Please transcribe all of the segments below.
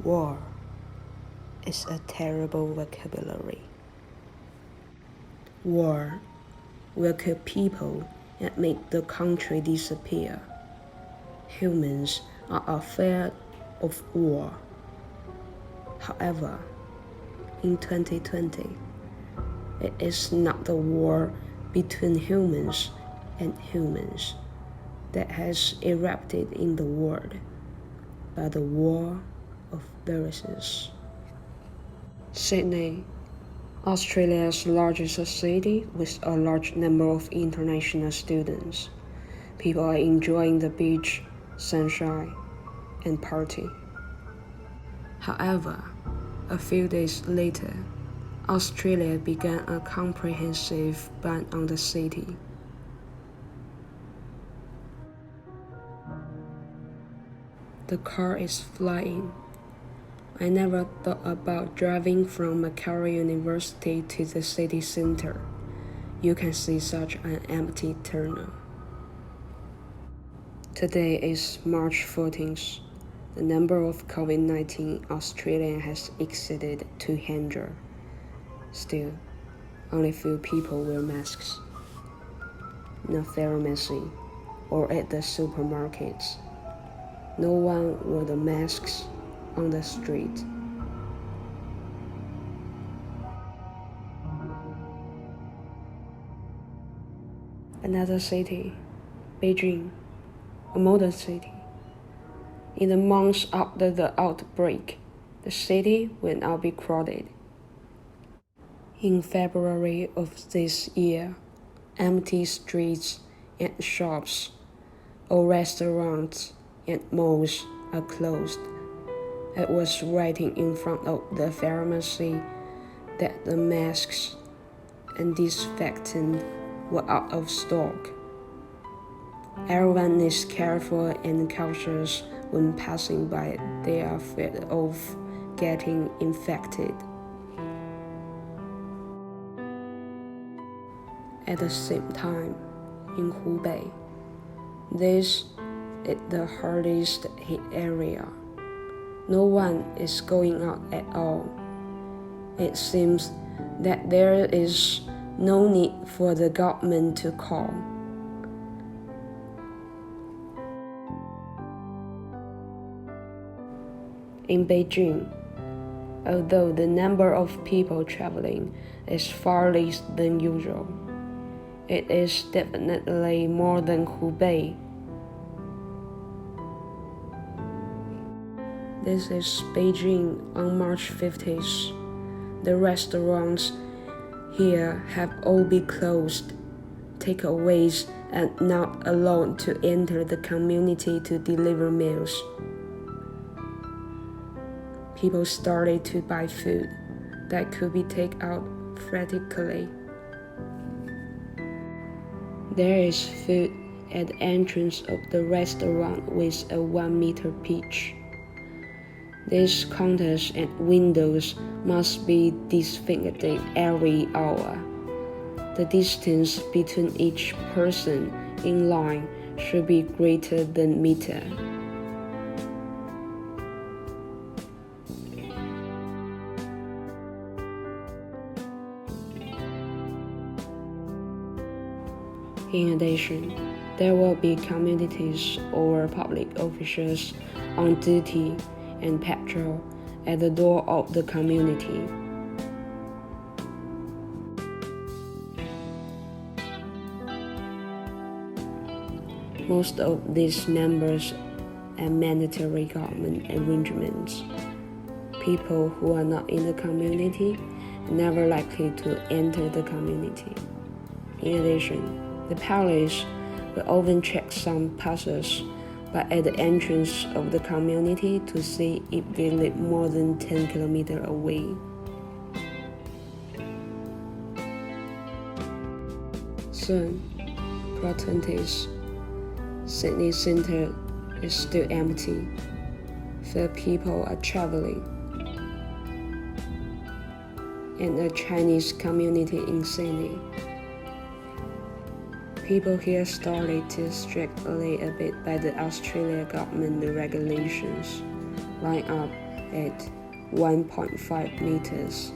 War is a terrible vocabulary. War will kill people and make the country disappear. Humans are afraid of war. However, in 2020, it is not the war between humans and humans that has erupted in the world, but the war of viruses. Sydney, Australia's largest city with a large number of international students. People are enjoying the beach, sunshine, and party. However, a few days later, Australia began a comprehensive ban on the city. The car is flying. I never thought about driving from Macquarie University to the city center. You can see such an empty tunnel. Today is March 14th. The number of COVID-19 in Australia has exceeded 200. Still, only few people wear masks. No pharmacy or at the supermarkets. No one wore the masks on the street. Another city, Beijing, a modern city. In the months after the outbreak, the city will not be crowded. In February of this year, empty streets and shops, all restaurants and malls are closed. I was writing in front of the pharmacy that the masks and disinfectant were out of stock. Everyone is careful and cautious when passing by. They are afraid of getting infected. At the same time, in Hubei, this is the hardest hit area. No one is going out at all. It seems that there is no need for the government to call. In Beijing, although the number of people traveling is far less than usual, it is definitely more than Hubei. This is Beijing on March 15th. The restaurants here have all been closed. Takeaways are not allowed to enter the community to deliver meals. People started to buy food that could be taken out practically. There is food at the entrance of the restaurant with a 1-meter pitch. These counters and windows must be disinfected every hour. The distance between each person in line should be greater than meter. In addition, there will be communities or public officials on duty and patrol at the door of the community. Most of these numbers are mandatory government arrangements. People who are not in the community are never likely to enter the community. In addition, the police will often check some passes but at the entrance of the community to see if they live more than 10 kilometers away. Soon, Pro-20, Sydney Centre is still empty. Few people are traveling. And a Chinese community in Sydney. People here started to strictly abide by the Australian government regulations, line up at 1.5 meters.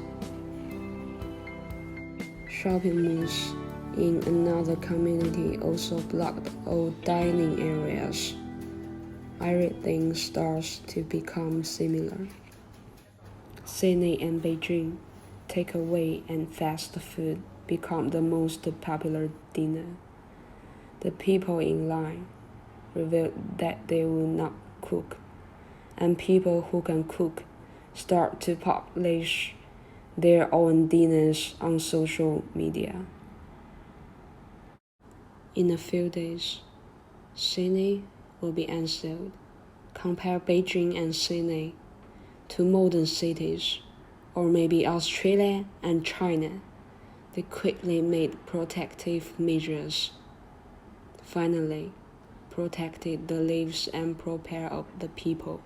Shopping malls in another community also blocked all dining areas. Everything starts to become similar. Sydney and Beijing, takeaway and fast food become the most popular dinner. The people in line revealed that they will not cook, and people who can cook start to publish their own dinners on social media. In a few days, Sydney will be unsealed. Compare Beijing and Sydney to modern cities, or maybe Australia and China. They quickly made protective measures. Finally, protected the lives and property of the people.